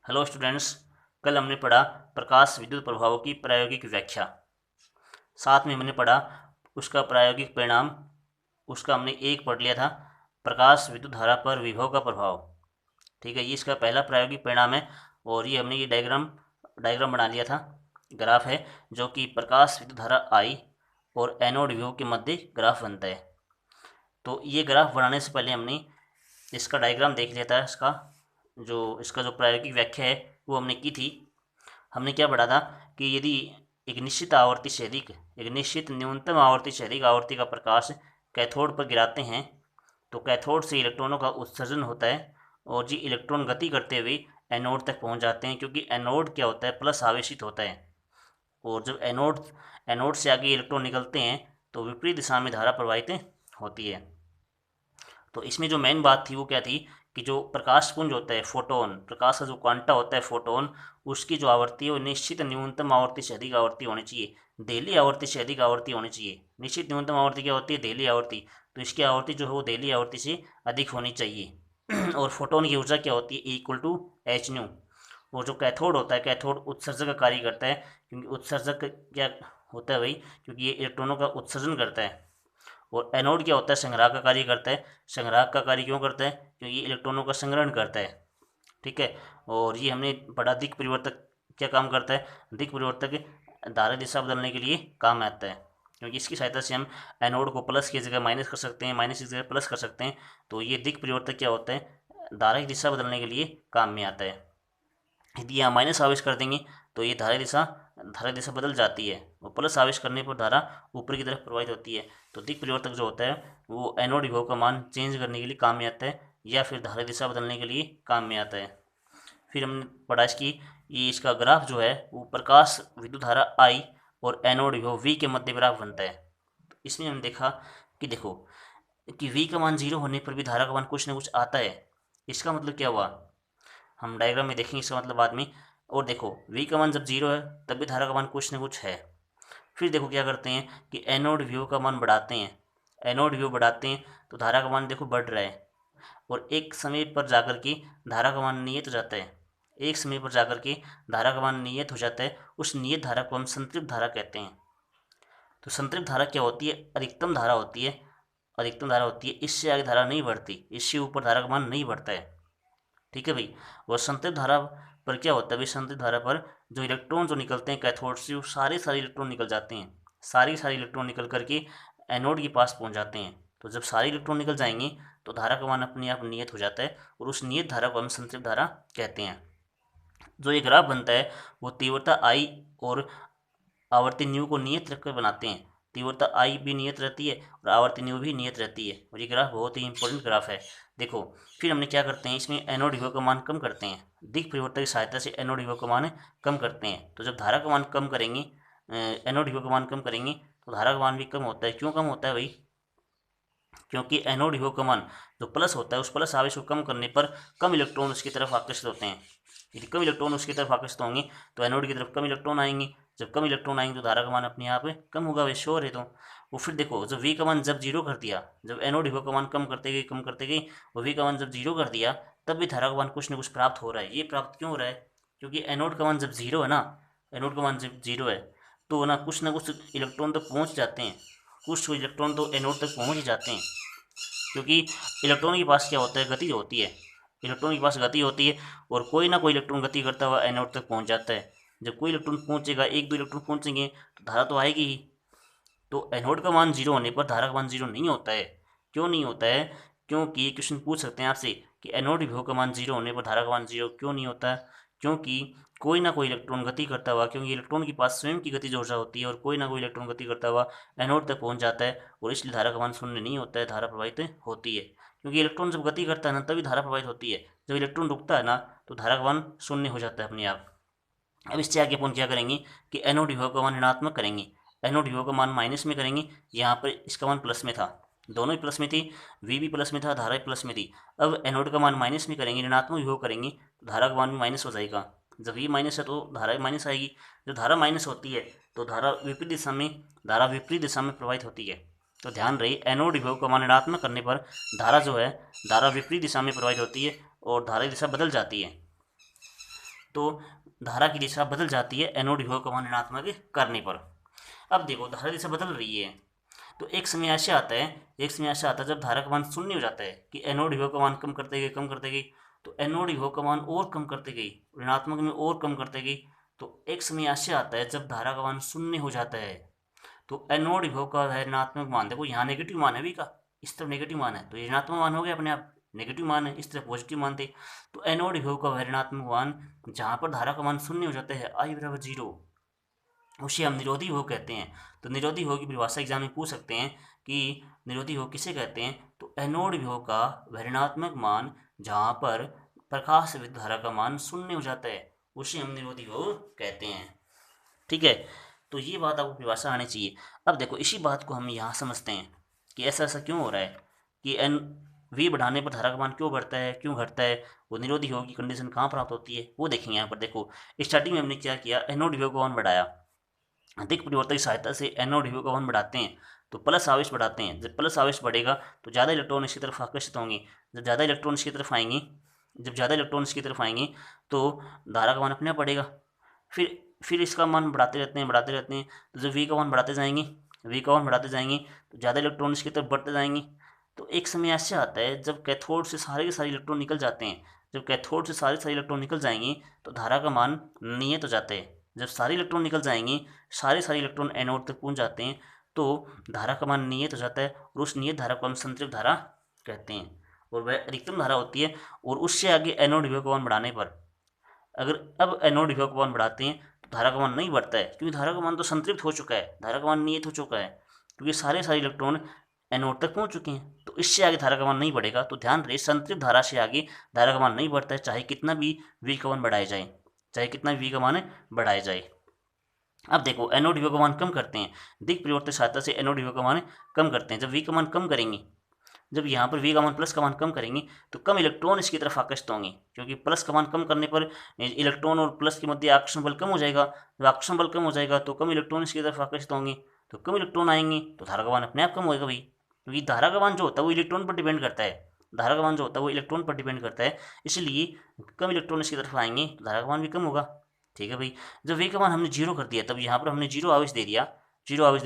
Hello students, कल हमने पढ़ा प्रकाश विद्युत प्रभावों की प्रायोगिक व्याख्या। साथ में हमने पढ़ा उसका प्रायोगिक परिणाम। उसका हमने एक पढ़ लिया था, प्रकाश विद्युत धारा पर विभव का प्रभाव। ठीक है, ये इसका पहला प्रायोगिक परिणाम है। और ये हमने ये डायग्राम बना लिया था, ग्राफ है जो कि प्रकाश विद्युत धारा आई और एनोड विभव के मध्य ग्राफ बनता है। तो ये ग्राफ बनाने से पहले हमने इसका डायग्राम देख लिया था। इसका जो प्रायोगिक व्याख्या है वो हमने की थी। हमने क्या पढ़ा था कि यदि एक निश्चित आवर्ती से अधिक, एक निश्चित न्यूनतम आवर्ती से अधिक आवर्ती का प्रकाश कैथोड पर गिराते हैं तो कैथोड से इलेक्ट्रॉनों का उत्सर्जन होता है और जी इलेक्ट्रॉन गति करते हुए एनोड तक पहुंच जाते हैं, क्योंकि एनोड क्या होता है, प्लस आवेशित होता है। और जब एनोड से आगे इलेक्ट्रॉन निकलते हैं तो विपरीत दिशा में धारा प्रवाहित होती है। तो इसमें जो मेन बात थी वो क्या थी कि जो प्रकाश पुंज होता है, फोटोन, प्रकाश का जो क्वांटा होता है फोटोन, उसकी जो आवृत्ति है वो निश्चित न्यूनतम आवृत्ति से अधिक आवृत्ति होनी चाहिए, देली आवृत्ति से अधिक आवृत्ति होनी चाहिए। निश्चित न्यूनतम आवृत्ति क्या होती है, देली आवृत्ति। तो इसकी आवृत्ति जो है वो देली आवृत्ति से अधिक होनी चाहिए। और फोटोन की ऊर्जा क्या होती है, इक्वल टू एच न्यू। और जो कैथोड होता है, कैथोड उत्सर्जक का कार्य करता है, क्योंकि उत्सर्जक क्या होता है भाई, क्योंकि ये इलेक्ट्रॉनों का उत्सर्जन करता है। और एनोड क्या होता है, संग्राहक का कार्य करता है। संग्राहक का कार्य क्यों करता है, क्योंकि ये इलेक्ट्रॉनों का संग्रहण करता है। ठीक है। और ये हमने पढ़ा दिक् परिवर्तक क्या काम करता है, दिक् परिवर्तक धारा दिशा बदलने के लिए काम आता है, क्योंकि इसकी सहायता से हम एनोड को प्लस की जगह माइनस कर सकते हैं, माइनस की जगह प्लस कर सकते हैं। तो ये दिक् परिवर्तक क्या होता है, धारा की दिशा बदलने के लिए काम में आता है। यदि यहाँ माइनस आवेश कर देंगे तो ये धारा दिशा बदल जाती है, और प्लस आवेश करने पर धारा ऊपर की तरफ प्रवाहित होती है। तो दिक् परिवर्तक जो होता है वो एनोड विभव का मान चेंज करने के लिए काम में आता है, या फिर धारा दिशा बदलने के लिए काम में आता है। फिर हमने पढ़ा ये इसका ग्राफ जो है वो प्रकाश विद्युत धारा आई और एनोड विभव वी के मध्य ग्राफ बनता है। तो इसमें हमने देखा कि देखो कि वी का मान 0 होने पर भी धारा का मान कुछ ना कुछ आता है। इसका मतलब क्या हुआ, हम डायग्राम में देखेंगे इसका मतलब बाद में। और देखो v का मान जब 0 है तब भी धारा का मान कुछ न कुछ है। फिर देखो क्या करते हैं कि एनोड विभव का मान बढ़ाते हैं, एनोड विभव बढ़ाते हैं तो धारा का मान देखो बढ़ रहा है। और एक समय पर जाकर के धारा का मान नियत हो जाता है, एक समय पर जाकर के धारा का मान नियत हो जाता है। उस नियत धारा को हम संतृप्त धारा कहते हैं। तो संतृप्त धारा क्या होती है, अधिकतम धारा होती है, अधिकतम धारा होती है, इससे आगे धारा नहीं बढ़ती, इससे ऊपर धारा का मान नहीं बढ़ता है। ठीक है भाई। और संतृप्त धारा पर क्या होता है भाई, संतृप्त धारा पर जो इलेक्ट्रॉन जो निकलते हैं कैथोड से, वो सारे इलेक्ट्रॉन निकल जाते हैं, सारे इलेक्ट्रॉन निकल करके एनोड के पास पहुंच जाते हैं। तो जब सारे इलेक्ट्रॉन निकल जाएंगे तो धारा का मान अपने आप नियत हो जाता है, और उस नियत धारा को हम संतृप्त धारा कहते हैं। जो ये ग्राफ बनता है वो तीव्रता आई और आवर्ती न्यू को नियत रखकर बनाते हैं। तीव्रता आई भी नियत रहती है और आवर्ती न्यू भी नियत रहती है, और ये ग्राफ बहुत ही इंपॉर्टेंट ग्राफ है। देखो फिर हमने क्या करते हैं, इसमें एनोड विभव का मान कम करते हैं, दिक् परिवर्तक की सहायता से एनोड विभव का मान कम करते हैं। तो जब धारा का मान कम करेंगे, एनोड विभव का मान कम करेंगे तो धारा का मान भी कम होता है। क्यों कम होता है भाई, क्योंकि एनोड विभव का मान जो प्लस होता है, उस प्लस आवेश को कम करने पर कम इलेक्ट्रॉन उसकी तरफ आकर्षित होते हैं। यदि कम इलेक्ट्रॉन उसकी तरफ आकर्षित होंगे तो एनोड की तरफ कम इलेक्ट्रॉन आएंगे। जब कम इलेक्ट्रॉन आएंगे तो धारा का मान अपने आप कम होगा, वे श्योर है। तो वो फिर देखो जब वी का मान जब 0 कर दिया, जब एनोड विभव का मान कम करते गए वो वी का मान जब 0 कर दिया, तब भी धारा का मान कुछ न कुछ प्राप्त हो रहा है। ये प्राप्त क्यों हो रहा है, क्योंकि एनोड का मान जब 0 है ना, एनोड का मान जब 0 है तो ना कुछ इलेक्ट्रॉन तक पहुँच जाते हैं, कुछ इलेक्ट्रॉन तो एनोड तक पहुँच ही जाते हैं। क्योंकि इलेक्ट्रॉन के पास क्या होता है, गति होती है, इलेक्ट्रॉन के पास गति होती है, और कोई ना कोई इलेक्ट्रॉन गति करता हुआ एनोड तक पहुंच जाता है। जब कोई इलेक्ट्रॉन पहुंचेगा, एक दो इलेक्ट्रॉन पहुंचेंगे तो धारा तो आएगी ही। तो एनोड का मान 0 होने पर धारा का मान 0 नहीं होता है। क्यों नहीं होता है, क्योंकि क्वेश्चन पूछ सकते हैं आपसे कि एनोड विभव का मान 0 होने पर धारा का मान 0 क्यों नहीं होता है। क्योंकि कोई ना कोई इलेक्ट्रॉन गति करता हुआ, क्योंकि इलेक्ट्रॉन के पास स्वयं की गतिज ऊर्जा होती है, और कोई ना कोई इलेक्ट्रॉन गति करता हुआ एनोड तक पहुंच जाता है, और इसलिए धारा का मान शून्य नहीं होता है, धारा प्रवाहित होती है। क्योंकि इलेक्ट्रॉन जब गति करता है ना तभी धारा प्रवाहित होती है, जब इलेक्ट्रॉन रुकता है ना तो धारा का मान शून्य हो जाता है अपने आप। अब इससे आगे अपन क्या करेंगे कि एनोड विभव का मान ऋणात्मक करेंगे, एनोड विभव का मान माइनस में करेंगे। यहाँ पर इसका मान प्लस में था, दोनों ही प्लस में थी, वी भी प्लस में था, धारा भी प्लस में थी। अब एनोड का मान माइनस में करेंगे, ऋणात्मक विभव करेंगे तो धारा का मान भी माइनस हो जाएगा। जब ये माइनस है तो धारा भी माइनस आएगी। जब धारा माइनस होती है तो धारा विपरीत दिशा में प्रवाहित होती है। तो ध्यान रहे, एनोड विभव का मान ऋणात्मक करने पर धारा जो है, धारा विपरीत दिशा में प्रवाहित होती है और धारा की दिशा बदल जाती है। तो धारा की दिशा बदल जाती है एनोड विभव का मान ऋणात्मक करने पर। अब देखो धारा दिशा बदल रही है, तो एक समय ऐसे आता है जब धारा का मान शून्य हो जाता है कि एनोड विभव का मान कम करते गई, तो एनोड विभव का मान और कम करते गई, ऋणात्मक में और कम करते गई। तो एक समय ऐसे आता है जब धारा का मान शून्य हो जाता है, तो एनोड विभव का वह ऋणात्मक मान, देखो यहाँ नेगेटिव मान है भी का, इस तरफ नेगेटिव मान है तो ये ऋणात्मक मान हो गया अपने आप, नेगेटिव मान है, इस तरफ पॉजिटिव मान थे। तो एनोड विभव का वह ऋणात्मक मान जहाँ पर धारा का मान शून्य हो जाता है, I बराबर 0, उसे हम निरोधी विभव कहते हैं। तो निरोधी विभव की परिभाषा एग्जाम में पूछ सकते हैं कि निरोधी विभव किसे कहते हैं, तो एनोड विभव का वह ऋणात्मक मान जहाँ पर प्रकाश विद्युत धारा का मान शून्य हो जाता है, उसे हम निरोधी विभव कहते हैं। ठीक है, तो ये बात आपको परिभाषा आनी चाहिए। अब देखो इसी बात को हम यहाँ समझते हैं कि ऐसा ऐसा क्यों हो रहा है कि एन वी बढ़ाने पर धारा का मान क्यों बढ़ता है, क्यों घटता है, वो निरोधी विभव की कंडीशन कहाँ प्राप्त होती है, वो देखेंगे यहाँ पर। देखो स्टार्टिंग में हमने क्या किया, एनोड विभव का मान बढ़ाया, अधिक परिवर्तन की सहायता से एनोड विभव का मान बढ़ाते हैं, तो प्लस आवेश बढ़ाते हैं। जब प्लस आवेश बढ़ेगा तो ज़्यादा इलेक्ट्रॉन इसकी तरफ आकर्षित होंगे, जब ज़्यादा इलेक्ट्रॉन इसकी तरफ आएंगे, तो धारा का मान अपने आप बढ़ेगा। फिर इसका मान बढ़ाते रहते हैं, तो जब वी का मान बढ़ाते जाएंगे तो ज़्यादा इलेक्ट्रॉन इसकी तरफ बढ़ते जाएंगे। तो एक समय ऐसे आता है जब कैथोड से सारे के सारे इलेक्ट्रॉन निकल जाते हैं, जब कैथोड से सारे इलेक्ट्रॉन निकल जाएंगे तो धारा का मान नियत हो जाता है। जब सारे इलेक्ट्रॉन निकल जाएंगे, सारे इलेक्ट्रॉन एनोड तक पहुंच जाते हैं, तो धारा का मान नियत हो जाता है, और उस नियत धारा को हम संतृप्त धारा कहते हैं, और वह अधिकतम धारा होती है। और उससे आगे एनोड विभव का मान बढ़ाने पर, अगर अब एनोड विभव का मान बढ़ाते हैं तो धारा का मान नहीं बढ़ता है, क्योंकि धारा का मान तो संतृप्त हो चुका है, धारा का मान नियत हो चुका है, क्योंकि सारे इलेक्ट्रॉन एनोड तक पहुंच चुके हैं। तो इससे आगे धारा का मान नहीं बढ़ेगा। तो ध्यान रहे, संतृप्त धारा से आगे धारा का मान नहीं बढ़ता है, चाहे कितना भी वी का मान बढ़ाया जाए, अब देखो एनोड विभव का मान कम करते हैं, दिक् परिवर्तन सहायता से एनोड विभव का मान कम करते हैं। जब वी का मान कम करेंगे, जब यहाँ पर वी का मान प्लस का मान कम करेंगे तो कम इलेक्ट्रॉन इसकी तरफ आकर्षित होंगे, क्योंकि प्लस का मान कम करने पर इलेक्ट्रॉन और प्लस के मध्य आकर्षण बल कम हो जाएगा। जब आकर्षण बल कम हो जाएगा तो कम इलेक्ट्रॉन इसकी तरफ आकर्षित होंगे, तो कम इलेक्ट्रॉन आएंगे तो धारा का मान अपने आप कम होगा भाई, क्योंकि धारा का मान जो होता है वो इलेक्ट्रॉन पर डिपेंड करता है, इसलिए कम इलेक्ट्रॉन इसकी तरफ आएंगे तो धारा का मान भी कम होगा। ठीक है भाई, जब वी का मान हमने 0 कर दिया, तब यहाँ पर हमने 0 आवेश दे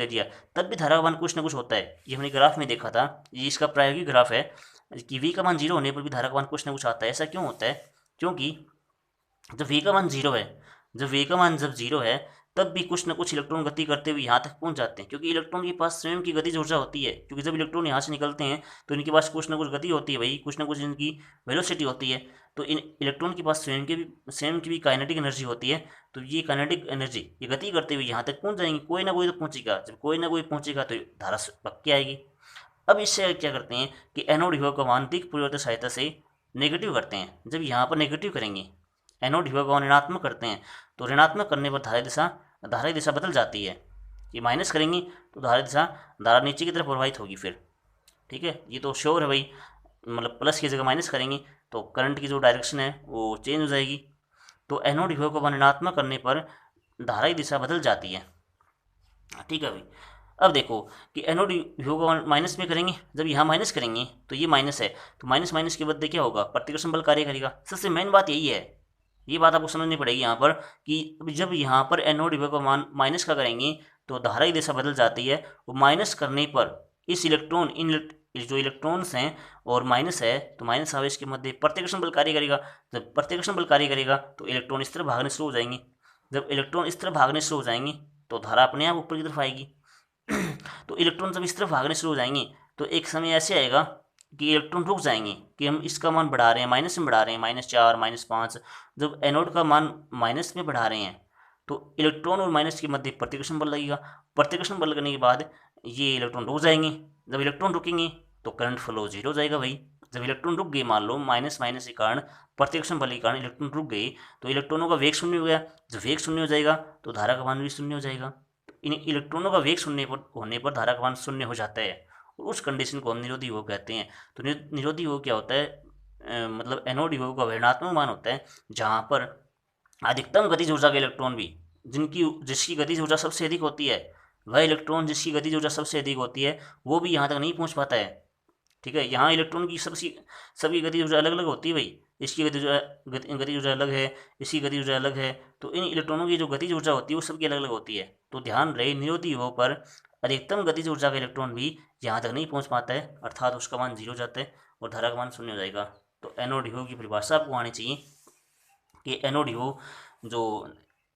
दिया, तब भी धारा का मान कुछ ना कुछ होता है। ये हमने ग्राफ में देखा था, ये इसका प्रायोगिक ग्राफ है कि वी का मान 0 होने पर भी धारा का मान कुछ ना कुछ आता है। ऐसा क्यों होता है, क्योंकि जब वी का मान 0 है तब भी कुछ ना कुछ इलेक्ट्रॉन गति करते हुए यहाँ तक पहुँच जाते हैं, क्योंकि इलेक्ट्रॉन के पास स्वयं की गतिज ऊर्जा होती है। क्योंकि जब इलेक्ट्रॉन यहाँ से निकलते हैं तो इनके पास कुछ ना कुछ गति होती है भाई, कुछ ना कुछ इनकी वेलोसिटी होती है। तो इन इलेक्ट्रॉन के पास स्वयं की भी काइनेटिक एनर्जी होती है। तो ये काइनेटिक एनर्जी ये गति करते हुए यहाँ तक पहुँच जाएंगे, कोई ना कोई तो पहुँचेगा। जब कोई ना कोई पहुँचेगा तो धारा पक्की आएगी। अब इससे क्या करते हैं कि एनोड विभव का मान दिक् परिवर्तन सहायता से नेगेटिव करते हैं। जब यहाँ पर नेगेटिव करेंगे, एनोड विभव का मान ऋणात्मक करते हैं, तो ऋणात्मक करने पर धारा की दिशा बदल जाती है। ये माइनस करेंगे तो धारा नीचे की तरफ प्रवाहित होगी फिर। ठीक है, ये तो श्योर है भाई, मतलब प्लस की जगह माइनस करेंगे तो करंट की जो डायरेक्शन है वो चेंज हो जाएगी। तो एनोड विभव का मान ऋणात्मक करने पर धारा की दिशा बदल जाती है। ठीक है भाई, अब देखो कि एनोड विभव का मान माइनस में करेंगे, जब यहाँ माइनस करेंगे तो ये माइनस है, तो माइनस के बदले क्या होगा, प्रतिकर्षण बल कार्य करेगा। सबसे मेन बात यही है, ये बात आपको समझनी पड़ेगी यहाँ पर कि जब यहाँ पर एनोड विभव का मान माइनस का करेंगे तो धारा की दिशा बदल जाती है। वो माइनस करने पर इस जो इलेक्ट्रॉन्स हैं और माइनस है, तो माइनस आवेश के मध्य प्रतिकर्षण बल कार्य करेगा। जब प्रतिकर्षण बल कार्य करेगा तो इलेक्ट्रॉन इस तरफ भागने शुरू हो जाएंगे। जब इलेक्ट्रॉन इस तरफ भागने शुरू हो जाएंगे तो धारा अपने आप ऊपर की तरफ आएगी। तो इलेक्ट्रॉन जब इस तरफ भागने शुरू हो जाएंगे तो एक समय ऐसे आएगा कि इलेक्ट्रॉन रुक जाएंगे कि हम इसका मान बढ़ा रहे हैं, माइनस में बढ़ा रहे हैं, -4 -5। जब एनोड का मान माइनस में बढ़ा रहे हैं तो इलेक्ट्रॉन और माइनस के मध्य प्रतिकर्षण बल लगेगा। प्रतिकर्षण बल लगने के बाद ये इलेक्ट्रॉन रुक जाएंगे। जब इलेक्ट्रॉन रुकेंगे तो करंट फ्लो 0 हो जाएगा भाई। जब इलेक्ट्रॉन रुक गए, मान लो माइनस के कारण, प्रतिकर्षण बल के कारण इलेक्ट्रॉन रुक गए, तो इलेक्ट्रॉनों का वेग शून्य हो गया। जब वेग शून्य हो जाएगा तो धारा का मान भी शून्य हो जाएगा। तो इन इलेक्ट्रॉनों का वेग शून्य होने पर धारा का मान शून्य हो जाता है, और उस कंडीशन को हम निरोधी विभव कहते हैं। तो निरोधी विभव क्या होता है, मतलब एनोड विभव का ऋणात्मक मान होता है जहाँ पर अधिकतम गतिज ऊर्जा के इलेक्ट्रॉन भी जिसकी गतिज ऊर्जा सबसे अधिक होती है, वह इलेक्ट्रॉन जिसकी गतिज ऊर्जा सबसे अधिक होती है वो भी यहाँ तक नहीं पहुँच पाता है। ठीक है, यहाँ इलेक्ट्रॉन की सभी गतिज ऊर्जा अलग अलग होती है भाई। इसकी गतिज ऊर्जा अलग है, इसकी गतिज ऊर्जा अलग है। तो इन इलेक्ट्रॉनों की जो गतिज ऊर्जा होती है वो सबकी अलग अलग होती है। तो ध्यान रहे, निरोधी विभव पर अधिकतम गतिज ऊर्जा का इलेक्ट्रॉन भी यहाँ तक नहीं पहुँच पाता है, अर्थात उसका मान 0 जाता है और धारा का मान 0 हो जाएगा। तो एनोड विभव की परिभाषा आपको आनी चाहिए कि एनोड विभव जो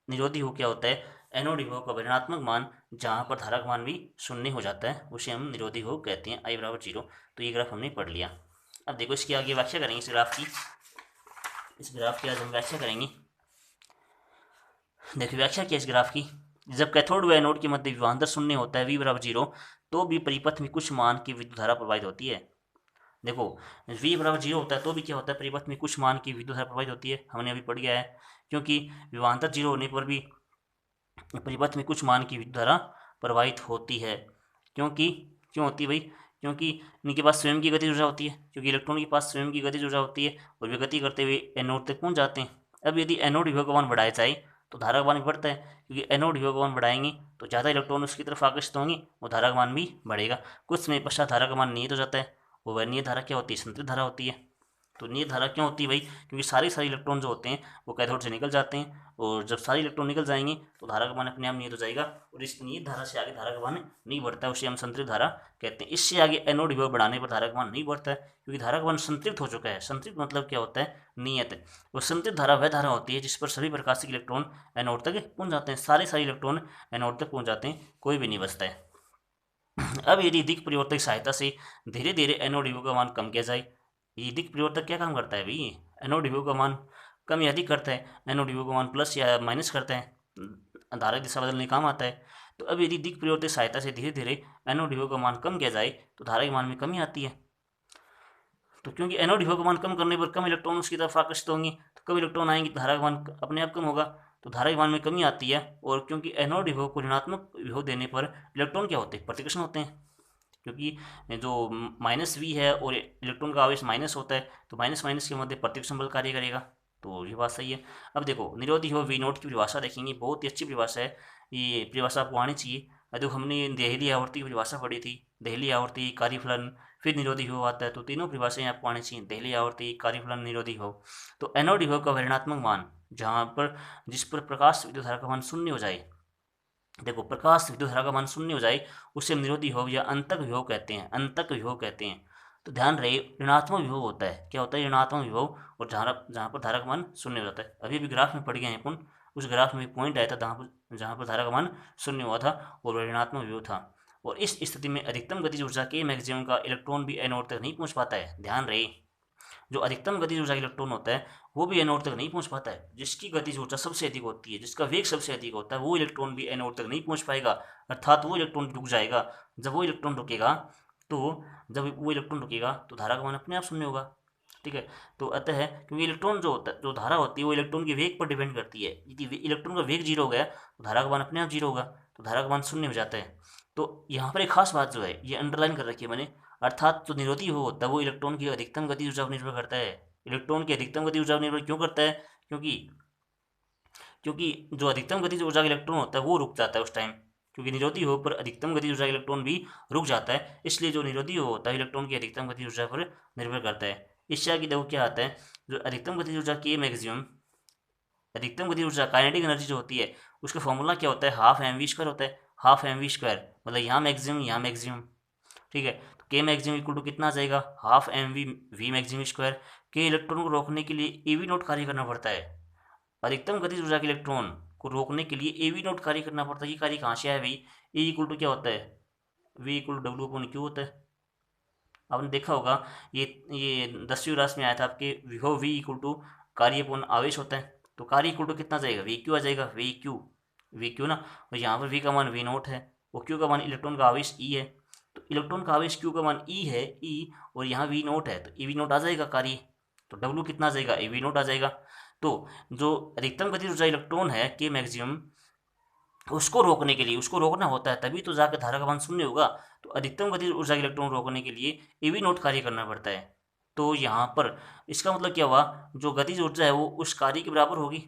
निरोधी विभव क्या होता है। एनोड विभव का ऋणात्मक मान जहाँ पर धारा का मान भी 0 हो जाता है उसे हम निरोधी विभव कहते हैं, I बराबर 0। तो ये ग्राफ हमने पढ़ लिया। अब देखो इसकी आगे व्याख्या करेंगे इस ग्राफ की। इस ग्राफ की आज हम व्याख्या करेंगे। देखिए व्याख्या क्या इस ग्राफ की। जब कैथोड व एनोड के मध्य विभवांतर 0 होता है, V बराबर 0, तो भी परिपथ में कुछ मान की विद्युत धारा प्रवाहित होती है। देखो V बराबर 0 होता है तो भी क्या होता है, परिपथ में कुछ मान की विद्युत धारा प्रवाहित होती है, हमने अभी पढ़ गया है। क्योंकि विभवांतर 0 होने पर भी परिपथ में कुछ मान की विद्युत धारा प्रवाहित होती है। क्योंकि क्यों होती है भाई, क्योंकि इनके पास स्वयं की गतिज ऊर्जा होती है, क्योंकि इलेक्ट्रॉन के पास स्वयं की गतिज ऊर्जा होती है और वे गति करते हुए एनोड तक पहुंच जाते हैं। अब यदि एनोड विभव का मान बढ़ाया जाए तो धारा का मान भी बढ़ता है, क्योंकि एनोड विभव का मान बढ़ाएंगे तो ज़्यादा इलेक्ट्रॉन उसकी तरफ आकर्षित होंगे और धारा का मान भी बढ़ेगा। कुछ समय पश्चात धारा का मान नियत हो जाता है, और वह नियत धारा क्या होती है, संतृप्त धारा होती है। तो नियत धारा क्यों होती है भाई, क्योंकि सारे इलेक्ट्रॉन जो होते हैं वो कैथोड से निकल जाते हैं, और जब सारे इलेक्ट्रॉन निकल जाएंगे तो धारा का मान अपने आप नियत हो जाएगा, और इस नियत धारा से आगे धारा का मान नहीं बढ़ता है, उसे हम संतृप्त धारा कहते हैं। इससे आगे एनोड विभव बढ़ाने पर धारा का मान नहीं बढ़ता है, क्योंकि धारा का मान संतृप्त हो चुका है। संतृप्त मतलब क्या होता है, नियत। वो संतृप्त धारा वह धारा होती है जिस पर सभी प्रकाशिक इलेक्ट्रॉन एनोड तक पहुंच जाते हैं, सारे इलेक्ट्रॉन एनोड तक पहुंच जाते हैं, कोई भी नहीं बचता है। अब यदि दिक् परिवर्तक की सहायता से धीरे धीरे एनोड विभव का मान कम किया जाए। ये दिक् परिवर्तक क्या काम करता है भाई, एनोड विभव का मान कम या अधिक करता है, एनोड विभव का मान प्लस या माइनस करता है, धारा दिशा बदलने काम आता है। तो अब यदि दिक् परिवर्तक की सहायता से धीरे धीरे एनोड विभव का मान कम किया जाए तो धारा के मान में कमी आती है। तो क्योंकि एनोड विभव का मान कम करने पर कम इलेक्ट्रॉन उसकी तरफ आकर्षित होंगे, तो कम इलेक्ट्रॉन आएंगे तो धारा का मान अपने आप कम होगा, तो धारा के मान में कमी आती है। और क्योंकि एनोड विभव को ऋणात्मक विभव देने पर इलेक्ट्रॉन क्या होते हैं, प्रतिकर्षण होते हैं, क्योंकि जो माइनस वी है और इलेक्ट्रॉन का आवेश माइनस होता है, तो माइनस माइनस के मध्य प्रतिकर्षण बल कार्य करेगा। तो ये बात सही है। अब देखो निरोधी विभव वी नोट की परिभाषा देखेंगे, बहुत ही अच्छी परिभाषा है, ये परिभाषा आपको आनी चाहिए। देखो हमने देहली आवर्ती की परिभाषा पढ़ी थी, देहली आवर्ती, कार्यफलन, फिर निरोधी विभव आता है, तो तीनों परिभाषाएं आपको आनी चाहिए, देहली आवर्ती, कार्यफलन, निरोधी विभव। तो एनोड विभव का ऋणात्मक मान जहाँ पर जिस पर प्रकाश विद्युत धारा का मान 0 हो जाए, देखो प्रकाश विद्युत धारा का मान 0 हो जाए उसे हम निरोधी विभव या अंतक विभव कहते हैं, अंतक विभव कहते हैं। तो ध्यान रहे ऋणात्मक विभव होता है, क्या होता है, ऋणात्मक विभव, और जहाँ पर धारा का मान 0 हो जाता है। अभी अभी ग्राफ में पढ़ गए हैं अपन, उस ग्राफ में पॉइंट आया था जहाँ पर धारा का मान 0 हुआ था और वह ऋणात्मक विभव था। और इस स्थिति में अधिकतम गतिज ऊर्जा के मैक्सिमम का इलेक्ट्रॉन भी एनोड तक नहीं पहुँच पाता है। ध्यान रहे जो अधिकतम गतिज ऊर्जा इलेक्ट्रॉन होता है वो भी एनोड तक नहीं पहुंच पाता है। जिसकी गतिज ऊर्जा सबसे अधिक होती है, जिसका वेग सबसे अधिक होता है, वो इलेक्ट्रॉन भी एनोड तक नहीं पहुंच पाएगा, अर्थात वो इलेक्ट्रॉन रुक जाएगा। जब वो इलेक्ट्रॉन रुकेगा तो धारा का मान अपने आप 0 होगा। ठीक है, तो अतः क्योंकि इलेक्ट्रॉन जो होता है, जो धारा होती है वो इलेक्ट्रॉन के वेग पर डिपेंड करती है। यदि इलेक्ट्रॉन का वेग 0 हो गया तो धारा का मान अपने आप 0 होगा, तो धारा का मान 0 हो जाता है। तो यहाँ पर एक खास बात जो है ये अंडरलाइन कर रखी है मैंने, अर्थात जो निरोधी हो होता है वो इलेक्ट्रॉन की अधिकतम गति ऊर्जा पर निर्भर करता है। इलेक्ट्रॉन की अधिकतम गति ऊर्जा पर निर्भर क्यों करता है, क्योंकि जो अधिकतम गति ऊर्जा का इलेक्ट्रॉन होता है वो रुक जाता है उस टाइम, क्योंकि निरोधी हो पर अधिकतम गति ऊर्जा इलेक्ट्रॉन भी रुक जाता है, इसलिए जो निरोधी हो होता है इलेक्ट्रॉन की अधिकतम गति ऊर्जा पर निर्भर करता है। इससे आगे देखो क्या आता है, जो अधिकतम गति ऊर्जा की मैक्सिमम, अधिकतम गति ऊर्जा काइनेटिक एनर्जी जो होती है उसका फॉर्मूला क्या होता है, हाफ एम वी स्क्वायर होता है। हाफ एम वी स्क्वायर मतलब यहाँ मैक्सिमम यहाँ मैक्सिमम, ठीक है। तो के मैक्सिमम इक्वल टू कितना आ जाएगा, half M V maximum square. के इलेक्ट्रॉन को रोकने के लिए ए वी नोट कार्य करना पड़ता है, अधिकतम गतिज ऊर्जा के इलेक्ट्रॉन को रोकने के लिए ए वी नोट कार्य करना पड़ता है। ये कार्य कहाँ से आया भाई, ए इक्वल टू क्या होता है, V equal to W upon Q होता है। आपने देखा होगा ये 10वीं क्लास में आया था आपके, विभव वी इक्वल टू कार्य अपॉन आवेश होता है। तो कार्य इक्वल टू कितना जाएगा, वी क्यू आ जाएगा, वी क्यू ना। और यहाँ पर वी का मान वी नोट है और क्यू का मान इलेक्ट्रॉन का आवेश ई है। तो इलेक्ट्रॉन का आवेश क्यू का मान ई है, ई, और यहाँ वी नोट है तो ई वी नोट आ जाएगा कार्य, तो डब्ल्यू कितना आ जाएगा, ए वी नोट आ जाएगा। तो जो अधिकतम गतिज ऊर्जा इलेक्ट्रॉन है के मैक्सिमम, उसको रोकने के लिए, उसको रोकना होता है तभी तो जाकर धारा का मान 0 होगा। तो अधिकतम गतिज ऊर्जा इलेक्ट्रॉन रोकने के लिए ए वी नोट कार्य करना पड़ता है। तो यहाँ पर इसका मतलब क्या हुआ, जो गतिज ऊर्जा है वो उस कार्य के बराबर होगी,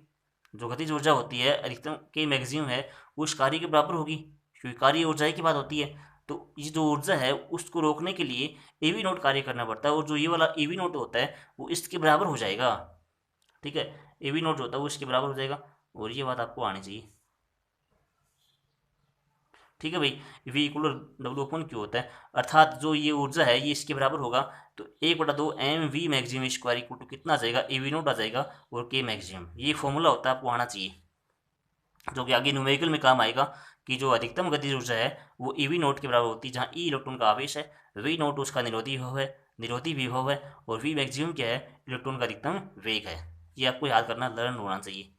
जो गतिज ऊर्जा होती है अधिकतम के मैक्सिमम है वो उस कार्य के बराबर होगी, क्योंकि कार्य ऊर्जा की बात होती है। तो ये जो ऊर्जा है उसको रोकने के लिए एवी नोट कार्य करना पड़ता है, और जो ये वाला एवी नोट होता है वो इसके बराबर हो जाएगा। ठीक है, एवी नोट जो होता है वो इसके बराबर हो जाएगा, और ये बात आपको आनी चाहिए। ठीक है भाई, V equal W upon Q होता है, अर्थात जो ये ऊर्जा है ये इसके बराबर होगा। तो 1/2 mv maximum square equal to कितना आ जाएगा, एवी नोट आ जाएगा और के मैक्सिमम। ये फॉर्मूला होता है, आपको आना चाहिए, जो कि आगे न्यूमेरिकल में काम आएगा कि जो अधिकतम गतिज ऊर्जा है वो ईवी नोट के बराबर होती है, जहाँ ई इलेक्ट्रॉन का आवेश है, वी नोट उसका निरोधी विभव है, और वी मैक्सिमम क्या है, इलेक्ट्रॉन का अधिकतम वेग है। ये आपको याद करना, लर्न होना चाहिए।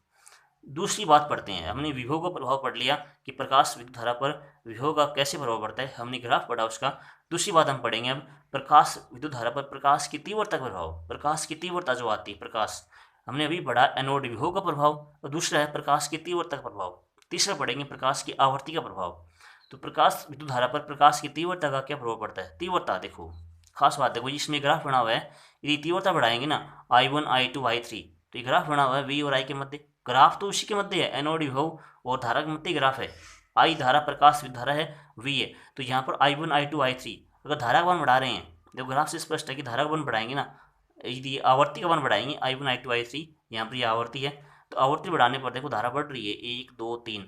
दूसरी बात पढ़ते हैं, हमने विभव का प्रभाव पढ़ लिया कि प्रकाश विद्युत धारा पर विभव का कैसे प्रभाव पड़ता है, हमने ग्राफ पढ़ा उसका। दूसरी बात हम पढ़ेंगे अब, प्रकाश विद्युत धारा पर प्रकाश की तीव्रता का प्रभाव। प्रकाश की तीव्रता जो आती है, प्रकाश हमने अभी पढ़ा एनोड विभव का प्रभाव, और दूसरा है प्रकाश की तीव्रता का प्रभाव। तीसरा पढ़ेंगे प्रकाश की आवर्ती का प्रभाव। तो प्रकाश विद्युत धारा पर प्रकाश की तीव्रता का क्या प्रभाव पड़ता है। तीव्रता देखो, खास बात देखो, इसमें ग्राफ बना हुआ है, यदि तीव्रता बढ़ाएंगे ना I1 I2 I3, तो ये ग्राफ बना हुआ है वी और आई के मध्य। ग्राफ तो उसी के मध्य है, एनोड विभव और धारा के मध्य ग्राफ है। आई धारा प्रकाश विद्युत धारा है, वी है, तो यहाँ पर I1 I2 I3 अगर धारा का मान बढ़ा रहे हैं, देखो ग्राफ से स्पष्ट है कि धारा का मान बढ़ाएंगे ना, यदि आवर्ती का मान बढ़ाएंगे I1 I2 I3, यहाँ पर ये आवर्ती है, तो आवर्ती बढ़ाने पर देखो धारा बढ़ रही है 1 2 3,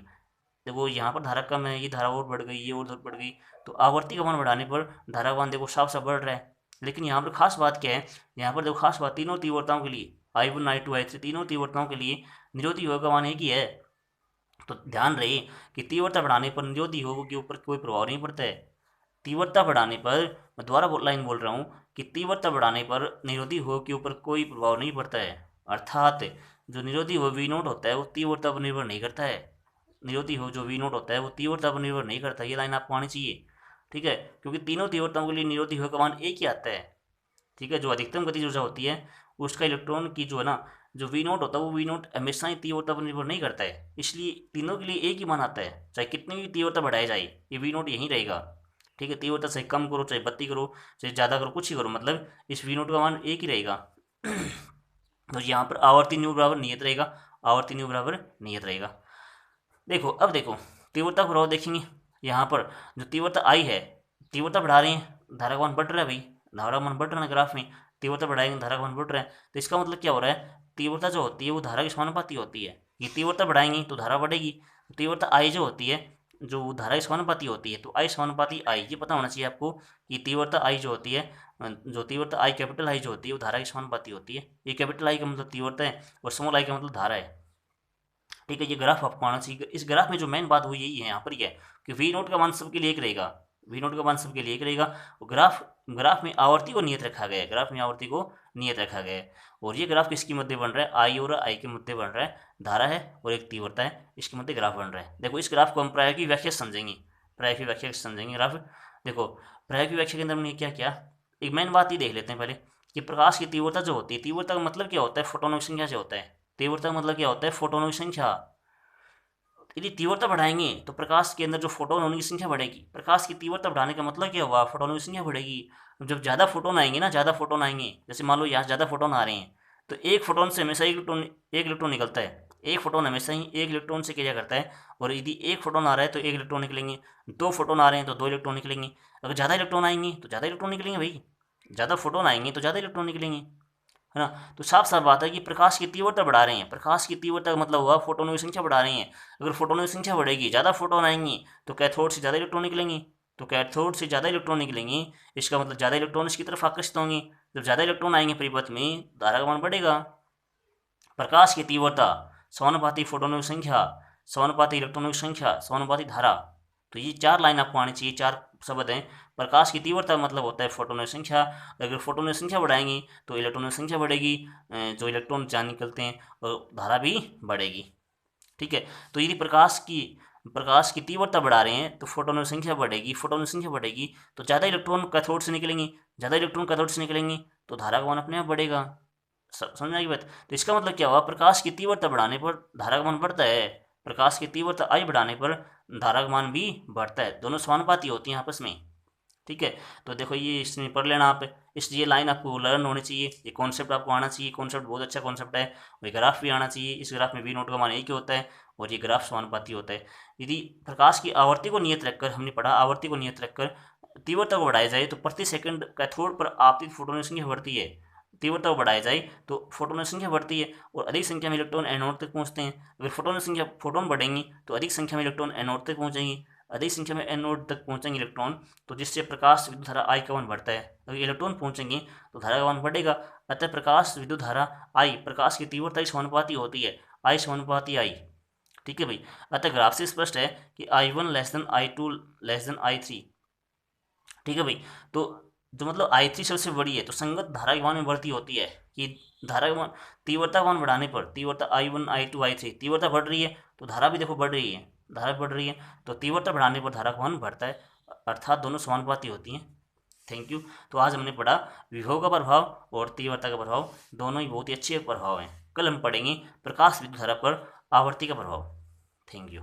देखो यहाँ पर धारा कम है, ये धारा और बढ़ गई, ये और बढ़ गई, तो आवर्ती का मान बढ़ाने पर धारा का मान देखो साफ साफ बढ़ रहा है। लेकिन यहाँ पर खास बात क्या है, यहाँ पर देखो खास बात, तीनों तीव्रताओं के लिए I1 I2 I3 तीनों तीव्रताओं के लिए निरोधी योग का मान एक ही है। तो ध्यान रहे कि तीव्रता बढ़ाने पर निरोधी योग के ऊपर कोई प्रभाव नहीं पड़ता है। तीव्रता बढ़ाने पर, मैं दोबारा लाइन बोल रहा हूँ कि तीव्रता बढ़ाने पर निरोधी योग के ऊपर कोई प्रभाव नहीं पड़ता है, अर्थात जो निरोधी योग वी नोट होता है वो तीव्रता पर निर्भर नहीं करता है। निरोधी योग जो वी नोट होता है वो तीव्रता पर निर्भर नहीं करता, ये लाइन आपको आनी चाहिए। ठीक है, क्योंकि तीनों तीव्रताओं के लिए निरोधी योग का मान एक ही आता है। ठीक है, जो अधिकतम गतिज ऊर्जा होती है उसका इलेक्ट्रॉन की जो है ना, जो वी नोट होता है वो वी नोट हमेशा ही तीव्रता पर निर्भर नहीं करता है, इसलिए तीनों के लिए एक ही मान आता है, चाहे कितनी भी तीव्रता बढ़ाई जाए ये वी नोट यहीं रहेगा। ठीक है, तीव्रता चाहे कम करो चाहे बत्ती करो चाहे ज़्यादा करो, कुछ ही करो, मतलब इस वी नोट का मान एक ही रहेगा। तो यहाँ पर आवर्ती न्यू बराबर नियत रहेगा, आवर्ती न्यू बराबर नियत रहेगा। देखो अब देखो तीव्रता का प्रभाव देखेंगे, यहाँ पर जो तीव्रता आई है, तीव्रता बढ़ा रहे हैं, धारा का मान बढ़ रहा है भाई, धारा का मान बढ़ रहा है ग्राफ में, तीव्रता बढ़ाएंगे धारा का मान बढ़ रहा है, तो इसका मतलब क्या हो रहा है, तीव्रता जो होती है वो धारा के समानुपाती होती है। ये तीव्रता बढ़ाएंगे तो धारा बढ़ेगी, तीव्रता आई जो होती है जो धारा के समानुपाती होती है, तो आई समानुपाती आई, ये पता होना चाहिए आपको कि तीव्रता आई जो होती है, जो तीव्रता आई कैपिटल आई जो होती है वो धारा के समानुपाती होती है। ये कैपिटल आई का मतलब तीव्रता है और स्मॉल आई का मतलब धारा है। ठीक है, ये ग्राफ आपको आना चाहिए। इस ग्राफ में जो मेन बात वो यही है, यहाँ पर ये है कि वी नोट का मान सबके लिए एक रहेगा, वी नोट का मान सबके लिए एक रहेगा। ग्राफ में आवर्ती को नियत रखा गया है, ग्राफ में आवर्ती को नियत रखा गया है, और ये ग्राफ किसके मध्य बन रहा है, आई और आई के मध्य बन रहा है, धारा है और एक तीव्रता है, इसके मध्य ग्राफ बन रहा है। देखो इस ग्राफ को हम प्रायोगिक व्याख्या समझेंगे, प्रायोगिक व्याख्या समझेंगे ग्राफ। देखो प्रायोगिक व्याख्या के अंदर हमने क्या किया, एक मेन बात ही देख लेते हैं पहले कि प्रकाश की तीव्रता जो होती है, तीव्रता का मतलब क्या होता है, फोटोनों की संख्या से होता है। तीव्रता का मतलब क्या होता है, फोटोनों की संख्या। यदि तीव्रता बढ़ाएंगे तो प्रकाश के अंदर जो फोटोन होने की संख्या बढ़ेगी। प्रकाश की तीव्रता बढ़ाने का मतलब क्या हुआ, फोटोन की संख्या बढ़ेगी। जब ज़्यादा फोटोन आएंगे ना, ज़्यादा फोटोन आएंगे, जैसे मान लो यहाँ ज़्यादा फोटोन आ रहे हैं, तो एक फोटोन से हमेशा एक इलेक्ट्रॉन निकलता है, एक फोटोन हमेशा ही एक इलेक्ट्रॉन से क्या करता है, और यदि एक फोटोन आ रहा है तो एक इलेक्ट्रॉन निकलेंगे, दो फोटोन आ रहे हैं तो दो इलेक्ट्रॉन निकलेंगे। अगर ज़्यादा इलेक्ट्रॉन आएंगे तो ज़्यादा इलेक्ट्रॉन निकलेंगे भाई, ज़्यादा फोटोन आएंगे तो ज़्यादा इलेक्ट्रॉन निकलेंगे, है ना। तो साफ साफ बात है कि प्रकाश की तीव्रता बढ़ा रहे हैं, प्रकाश की तीव्रता का मतलब हुआ फोटोनों की संख्या बढ़ा रहे हैं। अगर फोटोनों की संख्या बढ़ेगी, ज़्यादा फोटोन आएंगे, तो कैथोड से ज़्यादा इलेक्ट्रॉन निकलेंगे, तो कैथोड से ज़्यादा इलेक्ट्रॉन निकलेंगे, इसका मतलब ज़्यादा इलेक्ट्रॉन इसकी तरफ आकर्षित होंगे। जब ज़्यादा इलेक्ट्रॉन आएंगे परिपथ में, धारा का मान बढ़ेगा। प्रकाश की तीव्रता समानुपाती फोटोनों की संख्या, समानुपाती इलेक्ट्रॉनों की संख्या, समानुपाती धारा। तो ये चार लाइन आपको आनी चाहिए, चार शब्द हैं। प्रकाश की तीव्रता मतलब होता है फोटोनों की संख्या, अगर फोटोनों की संख्या बढ़ाएंगे तो इलेक्ट्रॉनों की संख्या बढ़ेगी, जो इलेक्ट्रॉन जहाँ निकलते हैं, और धारा भी बढ़ेगी। ठीक है, तो यदि प्रकाश की तीव्रता बढ़ा रहे हैं तो फोटोनों की संख्या बढ़ेगी, फोटोनों की संख्या बढ़ेगी तो ज़्यादा इलेक्ट्रॉन कैथोड से निकलेंगे, ज़्यादा इलेक्ट्रॉन कैथोड से निकलेंगे तो धारा का मान अपने आप बढ़ेगा। समझ में आई बात। तो इसका मतलब क्या हुआ, प्रकाश की तीव्रता बढ़ाने पर धारा का मान बढ़ता है, प्रकाश की तीव्रता आई बढ़ाने पर धारा का मान भी बढ़ता है, दोनों समानुपाती होती हैं आपस में। ठीक है। तो देखो ये इसमें पढ़ लेना आप, इसलिए लाइन आपको लर्न होनी चाहिए, ये कॉन्सेप्ट आपको आना चाहिए, कॉन्सेप्ट बहुत अच्छा कॉन्सेप्ट है। और ग्राफ भी आना चाहिए, इस ग्राफ में वी नोट का मान एक ही होता है और ये ग्राफ समानुपाती होता है। यदि प्रकाश की आवृत्ति को नियत रखकर, हमने पढ़ा आवृत्ति को नियत रखकर तीव्रता को बढ़ाया जाए तो प्रति सेकंड कैथोड पर आपतित फोटोन की संख्या बढ़ती है। तीव्रता को बढ़ाया जाए तो फोटोन की संख्या बढ़ती है और अधिक संख्या में इलेक्ट्रॉन एनोड तक पहुंचते हैं। अगर फोटोन बढ़ेंगी तो अधिक संख्या में इलेक्ट्रॉन एनोड तक पहुंचेंगी, अधिक संख्या में एनोड तक पहुंचेंगे इलेक्ट्रॉन, तो जिससे प्रकाश विद्युत धारा आई का मान बढ़ता है। अगर इलेक्ट्रॉन पहुंचेंगे तो धारा का मान बढ़ेगा। अतः प्रकाश विद्युत धारा आई प्रकाश की तीव्रता के समानुपाती होती है, आई समानुपाती आई। ठीक है भाई। अतः ग्राफ से स्पष्ट है कि I1 less than I2 less than I3। ठीक है भाई। तो जो मतलब I3 सबसे बड़ी है तो संगत धारा के मान में बढ़ती होती है कि धारा का मान, तीव्रता का मान बढ़ाने पर, तीव्रता I1 I2 I3 तीव्रता बढ़ रही है तो धारा भी देखो बढ़ रही है, धारा बढ़ रही है तो तीव्रता बढ़ाने पर धारा का मान बढ़ता है, अर्थात दोनों समानुपाती होती हैं। Thank you. तो आज हमने पढ़ा विभव का प्रभाव और तीव्रता का प्रभाव, दोनों ही बहुत ही अच्छे प्रभाव हैं। कल हम पढ़ेंगे प्रकाश विद्युत धारा पर आवर्ती का प्रभाव। Thank you.